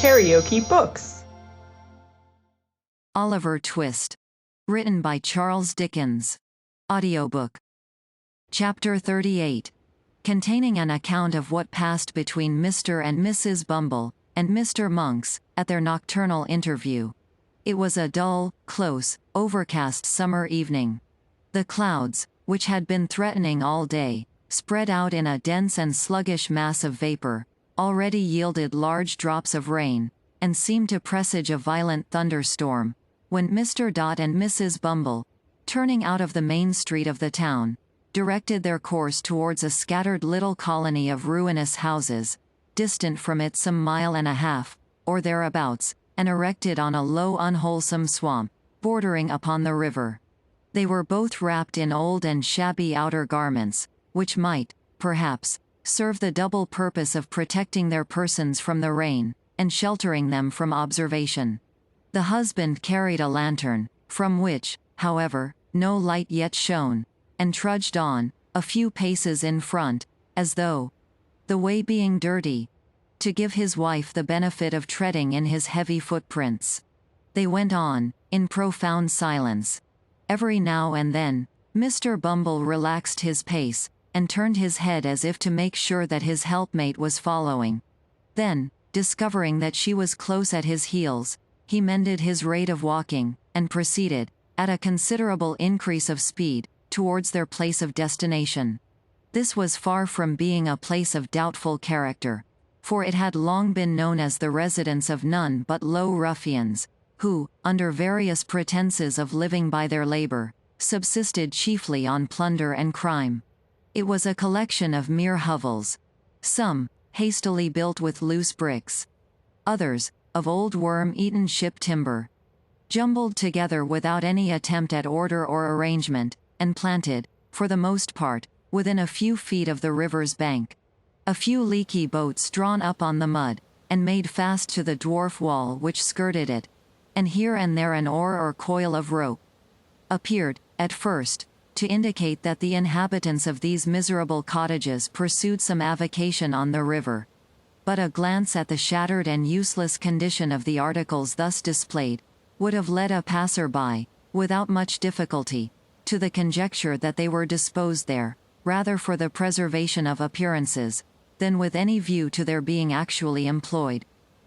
KaraokeBooks. Oliver Twist. Written by Charles Dickens. Audiobook. Chapter 38. Containing an account of what passed between Mr. and Mrs. Bumble and Mr. Monks at their nocturnal interview. It was a dull, close, overcast summer evening. The clouds, which had been threatening all day, spread out in a dense and sluggish mass of vapor, already yielded large drops of rain, and seemed to presage a violent thunderstorm, when Mr. and Mrs. Bumble, turning out of the main street of the town, directed their course towards a scattered little colony of ruinous houses, distant from it some mile and a half, or thereabouts, and erected on a low unwholesome swamp, bordering upon the river. They were both wrapped in old and shabby outer garments, which might, perhaps, serve the double purpose of protecting their persons from the rain, and sheltering them from observation. The husband carried a lantern, from which, however, no light yet shone, and trudged on, a few paces in front, as though, the way being dirty, to give his wife the benefit of treading in his heavy footprints. They went on, in profound silence. Every now and then, Mr. Bumble relaxed his pace, and turned his head as if to make sure that his helpmate was following. Then, discovering that she was close at his heels, he mended his rate of walking, and proceeded, at a considerable increase of speed, towards their place of destination. This was far from being a place of doubtful character, for it had long been known as the residence of none but low ruffians, who, under various pretenses of living by their labor, subsisted chiefly on plunder and crime. It was a collection of mere hovels. Some, hastily built with loose bricks. Others, of old worm-eaten ship timber. Jumbled together without any attempt at order or arrangement, and planted, for the most part, within a few feet of the river's bank. A few leaky boats drawn up on the mud, and made fast to the dwarf wall which skirted it, and here and there an oar or coil of rope, appeared, at first, to indicate that the inhabitants of these miserable cottages pursued some avocation on the river. But a glance at the shattered and useless condition of the articles thus displayed, would have led a passer-by, without much difficulty, to the conjecture that they were disposed there, rather for the preservation of appearances, than with any view to their being actually employed.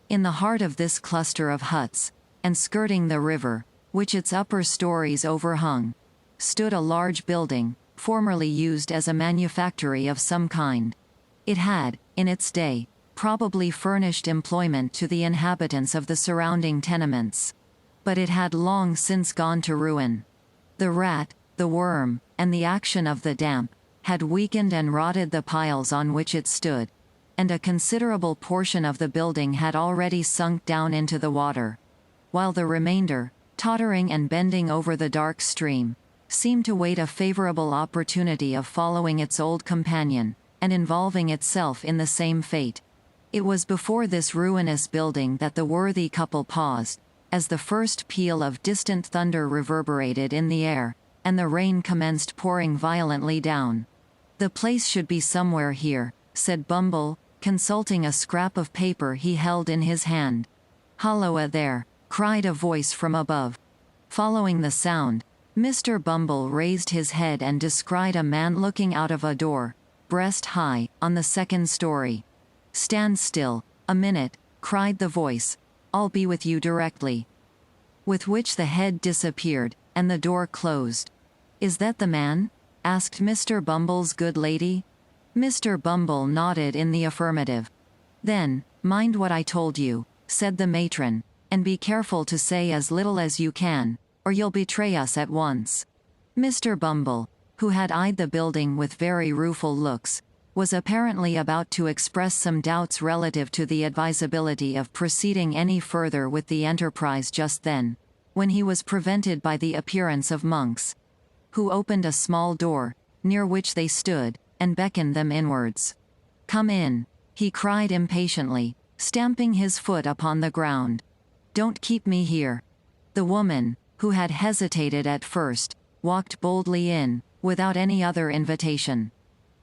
In the heart of this cluster of huts, and skirting the river, which its upper stories overhung, stood a large building, formerly used as a manufactory of some kind. It had, in its day, probably furnished employment to the inhabitants of the surrounding tenements. But it had long since gone to ruin. The rat, the worm, and the action of the damp, had weakened and rotted the piles on which it stood, and a considerable portion of the building had already sunk down into the water, while the remainder, tottering and bending over the dark stream, seemed to wait a favorable opportunity of following its old companion, and involving itself in the same fate. It was before this ruinous building that the worthy couple paused, as the first peal of distant thunder reverberated in the air, and the rain commenced pouring violently down. "The place should be somewhere here," said Bumble, consulting a scrap of paper he held in his hand. "Halloa there!" cried a voice from above. Following the sound, Mr. Bumble raised his head and descried a man looking out of a door, breast high, on the second story. "Stand still, a minute," cried the voice. "I'll be with you directly." With which the head disappeared, and the door closed. "Is that the man?" asked Mr. Bumble's good lady. Mr. Bumble nodded in the affirmative. "Then, mind what I told you," said the matron, "and be careful to say as little as you can, or you'll betray us at once." Mr. Bumble, who had eyed the building with very rueful looks, was apparently about to express some doubts relative to the advisability of proceeding any further with the enterprise just then, when he was prevented by the appearance of Monks, who opened a small door, near which they stood, and beckoned them inwards. "Come in," he cried impatiently, stamping his foot upon the ground. "Don't keep me here." The woman, who had hesitated at first, walked boldly in, without any other invitation.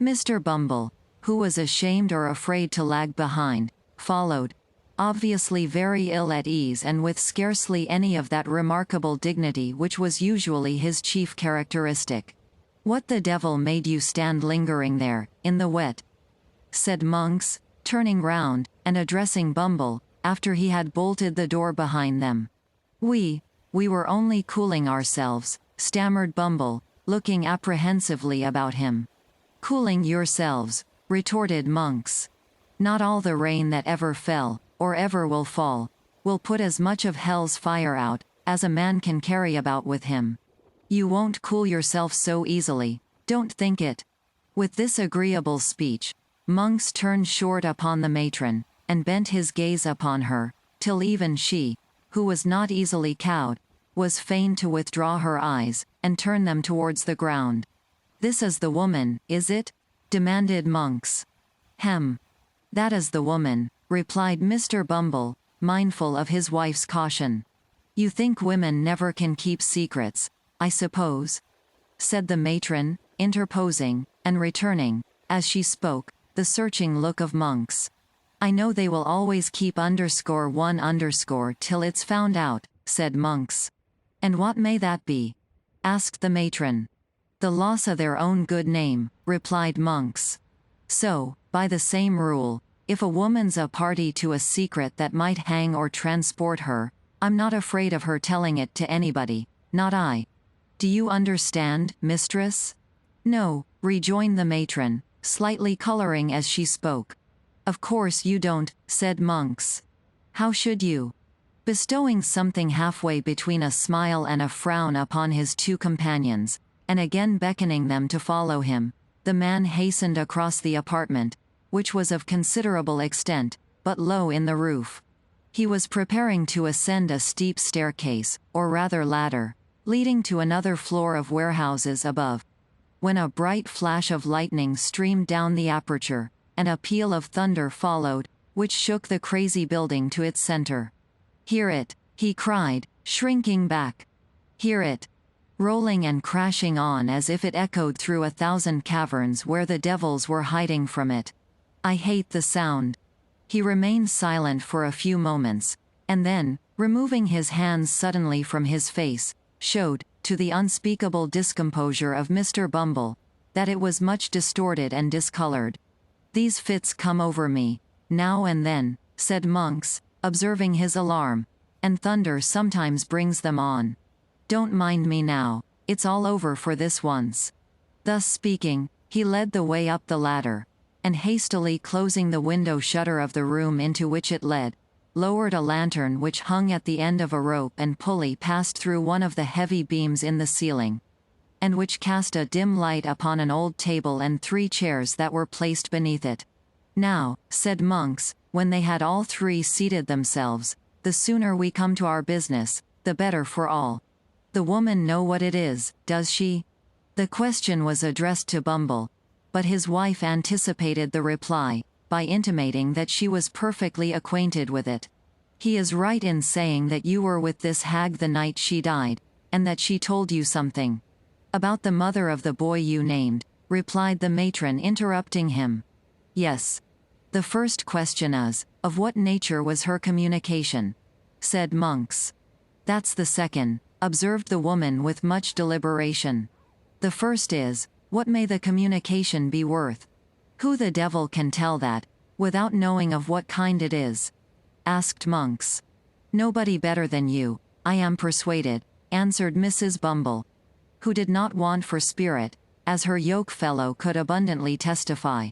Mr. Bumble, who was ashamed or afraid to lag behind, followed. obviously very ill at ease and with scarcely any of that remarkable dignity which was usually his chief characteristic. "What the devil made you stand lingering there, in the wet?" said Monks, turning round, and addressing Bumble, after he had bolted the door behind them. We were only cooling ourselves," stammered Bumble, looking apprehensively about him. "Cooling yourselves," retorted Monks. "Not all the rain that ever fell, or ever will fall, will put as much of hell's fire out, as a man can carry about with him. You won't cool yourself so easily, don't think it." With this agreeable speech, Monks turned short upon the matron, and bent his gaze upon her, till even she, who was not easily cowed, was fain to withdraw her eyes, and turn them towards the ground. "This is the woman, is it?" demanded Monks. "Hem. That is the woman," replied Mr. Bumble, mindful of his wife's caution. "You think women never can keep secrets, I suppose?" said the matron, interposing, and returning, as she spoke, the searching look of Monks. "I know they will always keep _1_ till it's found out," said Monks. "And what may that be?" asked the matron. "The loss of their own good name," replied Monks. "So, by the same rule, if a woman's a party to a secret that might hang or transport her, I'm not afraid of her telling it to anybody, not I. Do you understand, mistress?" "No," rejoined the matron, slightly coloring as she spoke. "Of course you don't," said Monks. "How should you?" Bestowing something halfway between a smile and a frown upon his two companions, and again beckoning them to follow him, the man hastened across the apartment, which was of considerable extent, but low in the roof. He was preparing to ascend a steep staircase, or rather ladder, leading to another floor of warehouses above, when a bright flash of lightning streamed down the aperture, and a peal of thunder followed, which shook the crazy building to its center. "Hear it!" he cried, shrinking back. "Hear it! Rolling and crashing on as if it echoed through 1,000 caverns where the devils were hiding from it. I hate the sound." He remained silent for a few moments, and then, removing his hands suddenly from his face, showed, to the unspeakable discomposure of Mr. Bumble, that it was much distorted and discolored. "These fits come over me, now and then," said Monks, observing his alarm, "and thunder sometimes brings them on. Don't mind me now, it's all over for this once." Thus speaking, he led the way up the ladder, and hastily closing the window shutter of the room into which it led, lowered a lantern which hung at the end of a rope and pulley passed through one of the heavy beams in the ceiling, and which cast a dim light upon an old table and 3 chairs that were placed beneath it. "Now," said Monks, when they had all 3 seated themselves, "the sooner we come to our business, the better for all. The woman know what it is, does she?" The question was addressed to Bumble, but his wife anticipated the reply, by intimating that she was perfectly acquainted with it. "He is right in saying that you were with this hag the night she died, and that she told you something." "About the mother of the boy you named," replied the matron, interrupting him. "Yes. The first question is, of what nature was her communication?" said Monks. "That's the second," observed the woman with much deliberation. "The first is, what may the communication be worth?" "Who the devil can tell that, without knowing of what kind it is?" asked Monks. "Nobody better than you, I am persuaded," answered Mrs. Bumble, who did not want for spirit, as her yoke fellow could abundantly testify.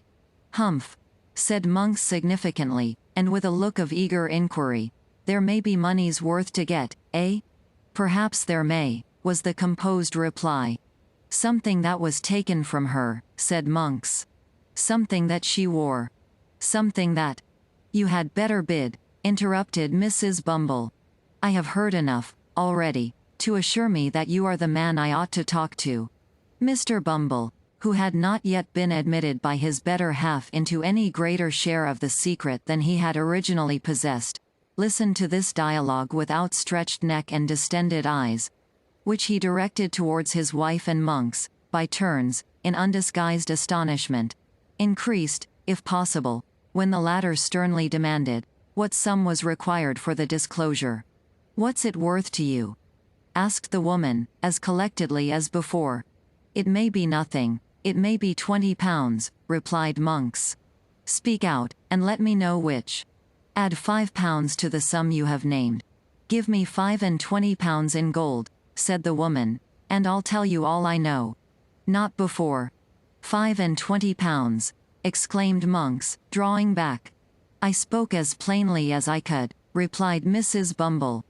"Humph," said Monks significantly, and with a look of eager inquiry. "There may be money's worth to get, eh?" "Perhaps there may," was the composed reply. "Something that was taken from her," said Monks. "Something that she wore. Something that—" "You had better bid," interrupted Mrs. Bumble. "I have heard enough, already, to assure me that you are the man I ought to talk to." Mr. Bumble, who had not yet been admitted by his better half into any greater share of the secret than he had originally possessed, listened to this dialogue with outstretched neck and distended eyes, which he directed towards his wife and Monks, by turns, in undisguised astonishment, increased, if possible, when the latter sternly demanded, What sum was required for the disclosure? What's it worth to you? Asked the woman, as collectedly as before. It may be nothing, it may be 20 pounds, replied Monks. Speak out, and let me know which. Add 5 pounds to the sum you have named. Give me 25 pounds in gold, said the woman, and I'll tell you all I know. Not before. 25 pounds, exclaimed Monks, drawing back. I spoke as plainly as I could, replied Mrs. Bumble.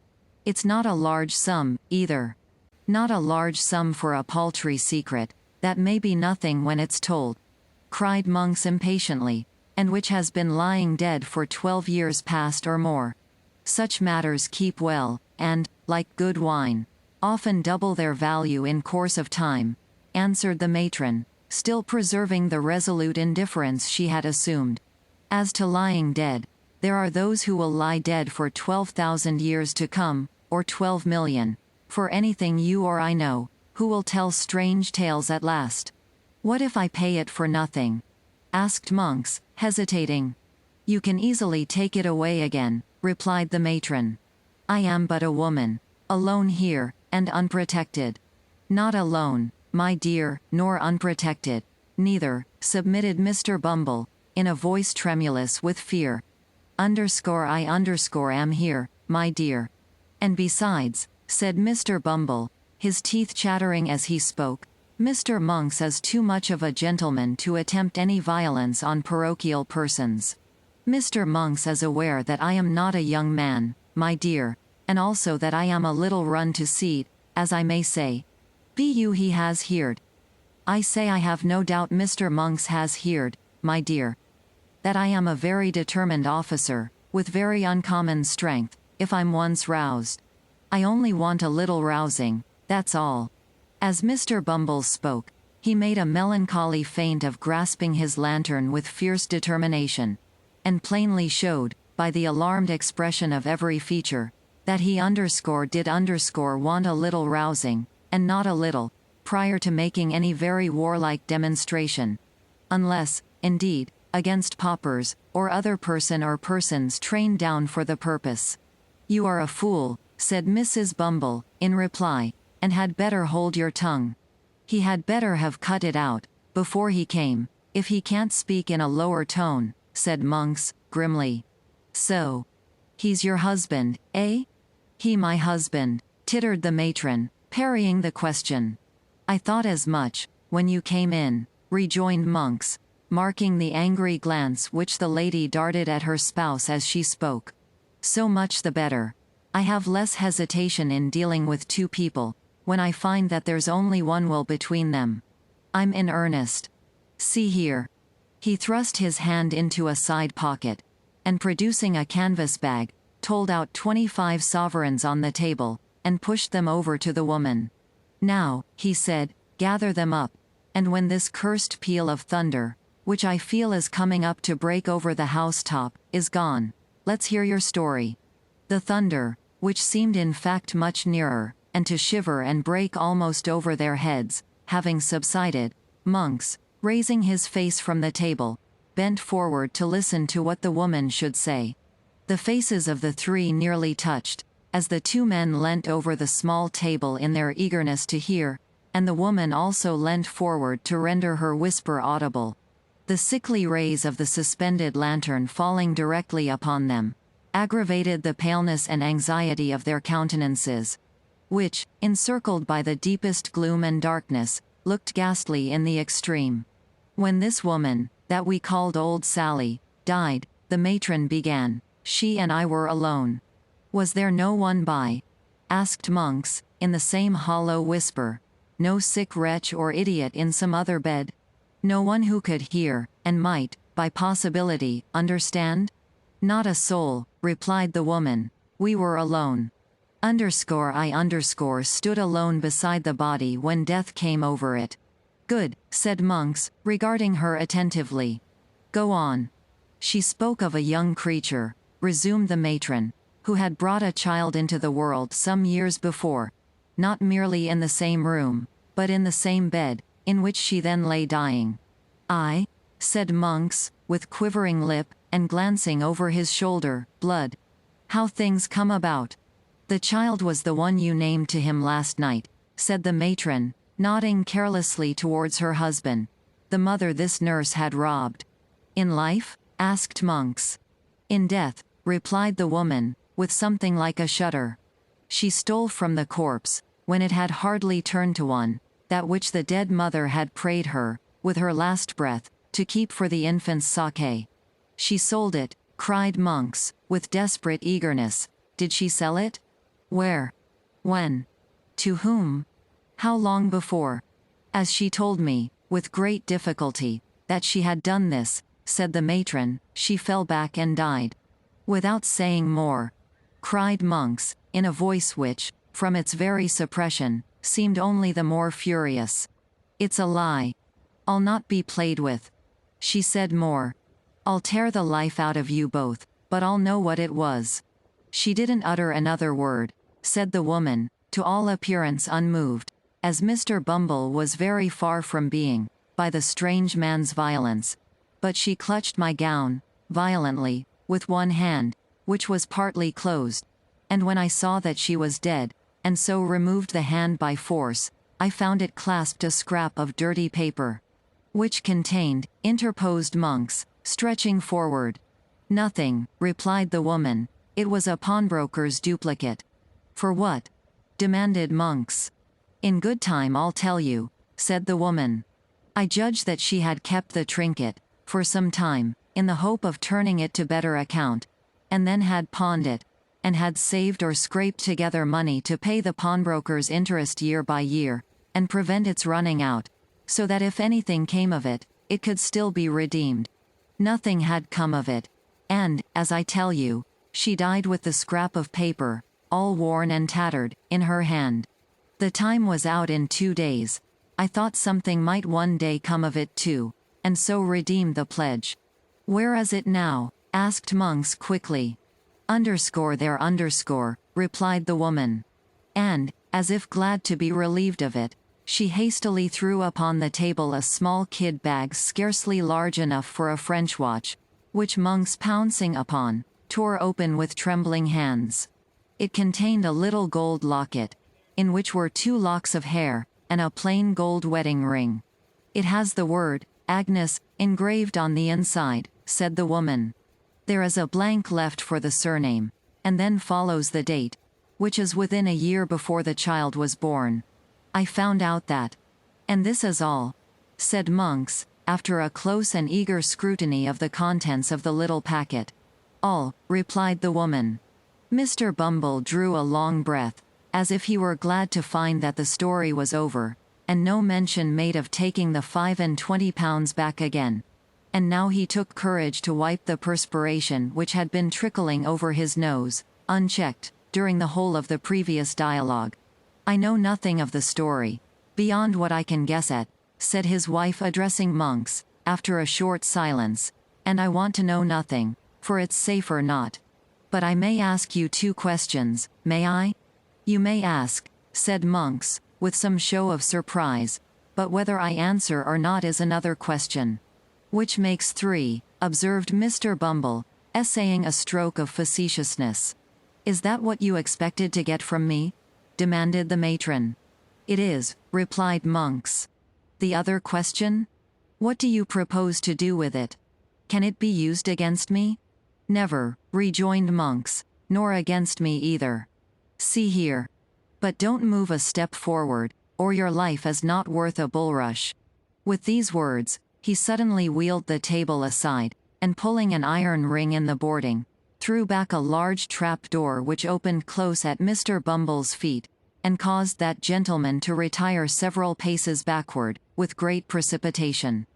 It's not a large sum, either. Not a large sum for a paltry secret, that may be nothing when it's told, cried Monks impatiently, and which has been lying dead for 12 years past or more. Such matters keep well, and, like good wine, often double their value in course of time, answered the matron, still preserving the resolute indifference she had assumed. As to lying dead, there are those who will lie dead for 12,000 years to come, or 12 million, for anything you or I know, who will tell strange tales at last. What if I pay it for nothing? Asked Monks, hesitating. You can easily take it away again, replied the matron. I am but a woman, alone here, and unprotected. Not alone, my dear, nor unprotected, neither, submitted Mr. Bumble, in a voice tremulous with fear. I am here, my dear. And besides, said Mr. Bumble, his teeth chattering as he spoke, Mr. Monks is too much of a gentleman to attempt any violence on parochial persons. Mr. Monks is aware that I am not a young man, my dear, and also that I am a little run to seed, as I may say. He has heard. I say I have no doubt Mr. Monks has heard, my dear. That I am a very determined officer, with very uncommon strength, if I'm once roused. I only want a little rousing, that's all. As Mr. Bumble spoke, he made a melancholy feint of grasping his lantern with fierce determination, and plainly showed, by the alarmed expression of every feature, that he did want a little rousing, and not a little, prior to making any very warlike demonstration. Unless, indeed, against paupers, or other person or persons trained down for the purpose. You are a fool, said Mrs. Bumble, in reply, and had better hold your tongue. He had better have cut it out, before he came, if he can't speak in a lower tone, said Monks, grimly. So. He's your husband, eh? He my husband, tittered the matron, parrying the question. I thought as much, when you came in, rejoined Monks, marking the angry glance which the lady darted at her spouse as she spoke. So much the better. I have less hesitation in dealing with two people, when I find that there's only one will between them. I'm in earnest. See here. He thrust his hand into a side pocket, and producing a canvas bag, told out 25 sovereigns on the table, and pushed them over to the woman. Now, he said, gather them up, and when this cursed peal of thunder, which I feel is coming up to break over the housetop, is gone, let's hear your story. The thunder, which seemed in fact much nearer, and to shiver and break almost over their heads, having subsided, Monks, raising his face from the table, bent forward to listen to what the woman should say. The faces of the three nearly touched, as the two men leant over the small table in their eagerness to hear, and the woman also leant forward to render her whisper audible. The sickly rays of the suspended lantern falling directly upon them, aggravated the paleness and anxiety of their countenances, which, encircled by the deepest gloom and darkness, looked ghastly in the extreme. When this woman, that we called Old Sally, died, the matron began, she and I were alone. Was there no one by? Asked Monks, in the same hollow whisper. No sick wretch or idiot in some other bed? No one who could hear, and might, by possibility, understand? Not a soul, replied the woman. We were alone. I stood alone beside the body when death came over it. Good, said Monks, regarding her attentively. Go on. She spoke of a young creature, resumed the matron, who had brought a child into the world some years before, not merely in the same room, but in the same bed, in which she then lay dying. I, said Monks, with quivering lip, and glancing over his shoulder, "Blood. How things come about." "The child was the one you named to him last night," said the matron, nodding carelessly towards her husband. "The mother this nurse had robbed." "In life?" asked Monks. "In death," replied the woman, with something like a shudder. "She stole from the corpse, when it had hardly turned to one, that which the dead mother had prayed her, with her last breath, to keep for the infant's sake." "She sold it," cried Monks, with desperate eagerness. "Did she sell it? Where? When? To whom? How long before?" "As she told me, with great difficulty, that she had done this," said the matron, "she fell back and died." "Without saying more?" cried Monks, in a voice which, from its very suppression, seemed only the more furious. "It's a lie. I'll not be played with." She said more. "I'll tear the life out of you both, but I'll know what it was." She didn't utter another word, said the woman, to all appearance unmoved, as Mr. Bumble was very far from being, by the strange man's violence. But she clutched my gown, violently, with one hand, which was partly closed, and when I saw that she was dead, and so removed the hand by force, I found it clasped a scrap of dirty paper. "Which contained," interposed Monks, stretching forward. "Nothing," replied the woman. "It was a pawnbroker's duplicate." "For what?" demanded Monks. "In good time I'll tell you," said the woman. "I judged that she had kept the trinket, for some time, in the hope of turning it to better account, and then had pawned it, and had saved or scraped together money to pay the pawnbroker's interest year by year, and prevent its running out, so that if anything came of it, it could still be redeemed. Nothing had come of it, and, as I tell you, she died with the scrap of paper, all worn and tattered, in her hand. The time was out in 2 days. I thought something might one day come of it too, and so redeem the pledge." "Where is it now?" asked Monks quickly. There, replied the woman. And, as if glad to be relieved of it, she hastily threw upon the table a small kid bag scarcely large enough for a French watch, which Monks, pouncing upon, tore open with trembling hands. It contained a little gold locket, in which were 2 locks of hair, and a plain gold wedding ring. "It has the word, Agnes, engraved on the inside," said the woman. "There is a blank left for the surname, and then follows the date, which is within a year before the child was born. I found out that. And this is all," said Monks, after a close and eager scrutiny of the contents of the little packet. "All," replied the woman. Mr. Bumble drew a long breath, as if he were glad to find that the story was over, and no mention made of taking the £25 back again. And now he took courage to wipe the perspiration which had been trickling over his nose, unchecked, during the whole of the previous dialogue. "I know nothing of the story, beyond what I can guess at," said his wife, addressing Monks, after a short silence, "and I want to know nothing, for it's safer not. But I may ask you 2 questions, may I?" "You may ask," said Monks, with some show of surprise, "but whether I answer or not is another question." "Which makes 3, observed Mr. Bumble, essaying a stroke of facetiousness. "Is that what you expected to get from me?" demanded the matron. "It is," replied Monks. "The other question? What do you propose to do with it? Can it be used against me?" "Never," rejoined Monks, "nor against me either. See here. But don't move a step forward, or your life is not worth a bulrush." With these words, he suddenly wheeled the table aside, and pulling an iron ring in the boarding, threw back a large trap door which opened close at Mr. Bumble's feet, and caused that gentleman to retire several paces backward, with great precipitation.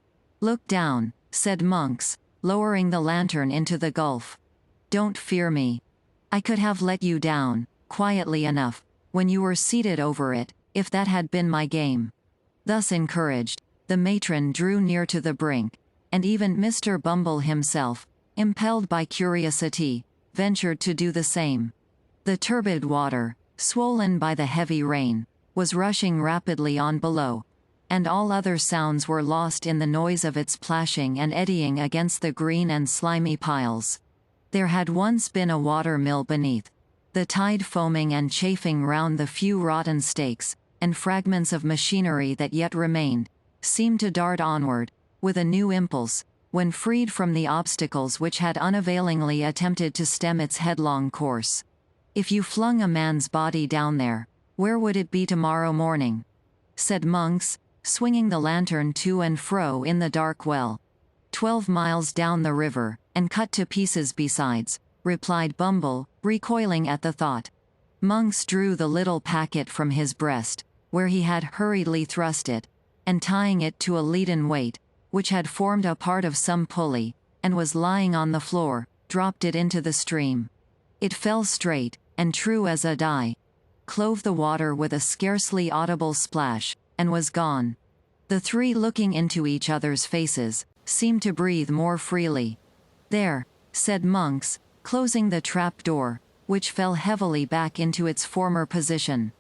"Look down," said Monks, lowering the lantern into the gulf. "Don't fear me. I could have let you down, quietly enough, when you were seated over it, if that had been my game." Thus encouraged, the matron drew near to the brink, and even Mr. Bumble himself, impelled by curiosity, ventured to do the same. The turbid water, swollen by the heavy rain, was rushing rapidly on below, and all other sounds were lost in the noise of its plashing and eddying against the green and slimy piles. There had once been a water mill beneath. The tide foaming and chafing round the few rotten stakes, and fragments of machinery that yet remained, seemed to dart onward, with a new impulse, when freed from the obstacles which had unavailingly attempted to stem its headlong course. If you flung a man's body down there, where would it be tomorrow morning? Said Monks, swinging the lantern to and fro in the dark well. 12 miles down the river, and cut to pieces besides, replied Bumble, recoiling at the thought. Monks drew the little packet from his breast, where he had hurriedly thrust it, and tying it to a leaden weight, which had formed a part of some pulley, and was lying on the floor, dropped it into the stream. It fell straight, and true as a die, clove the water with a scarcely audible splash, and was gone. The three, looking into each other's faces, seemed to breathe more freely. "There," said Monks, closing the trap-door, which fell heavily back into its former position.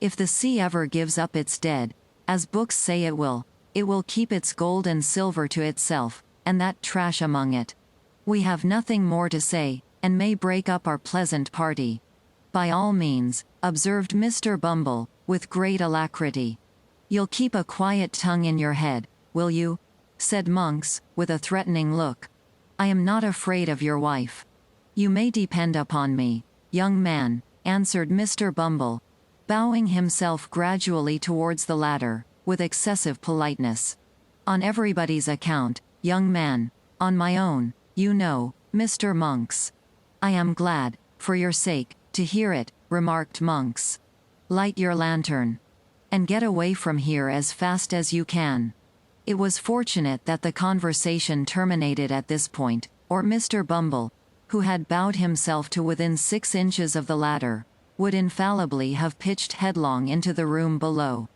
"If the sea ever gives up its dead, as books say it will keep its gold and silver to itself, and that trash among it. We have nothing more to say, and may break up our pleasant party." "By all means," observed Mr. Bumble, with great alacrity. "You'll keep a quiet tongue in your head, will you?" said Monks, with a threatening look. "I am not afraid of your wife." "You may depend upon me, young man," answered Mr. Bumble, bowing himself gradually towards the ladder, with excessive politeness. "On everybody's account, young man. On my own, you know, Mr. Monks." "I am glad, for your sake, to hear it," remarked Monks. "Light your lantern. And get away from here as fast as you can." It was fortunate that the conversation terminated at this point, or Mr. Bumble, who had bowed himself to within 6 inches of the ladder, would infallibly have pitched headlong into the room below.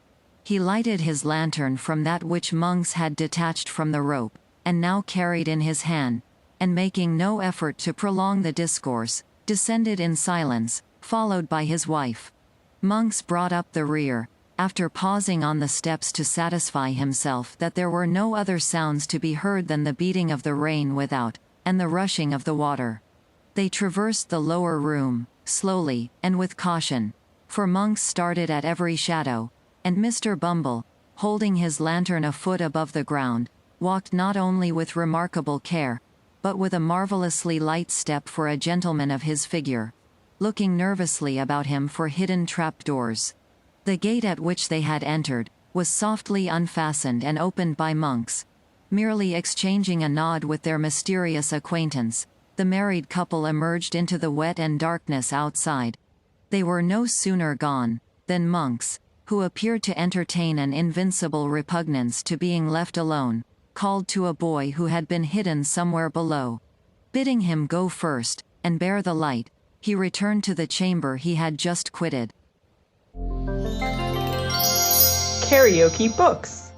He lighted his lantern from that which Monks had detached from the rope, and now carried in his hand, and making no effort to prolong the discourse, descended in silence, followed by his wife. Monks brought up the rear, after pausing on the steps to satisfy himself that there were no other sounds to be heard than the beating of the rain without, and the rushing of the water. They traversed the lower room, slowly, and with caution, for Monks started at every shadow, and Mr. Bumble, holding his lantern a foot above the ground, walked not only with remarkable care, but with a marvelously light step for a gentleman of his figure, looking nervously about him for hidden trap-doors. The gate at which they had entered was softly unfastened and opened by Monks. Merely exchanging a nod with their mysterious acquaintance, the married couple emerged into the wet and darkness outside. They were no sooner gone than Monks, who appeared to entertain an invincible repugnance to being left alone, called to a boy who had been hidden somewhere below. Bidding him go first, and bear the light, he returned to the chamber he had just quitted. KaraokeBooks.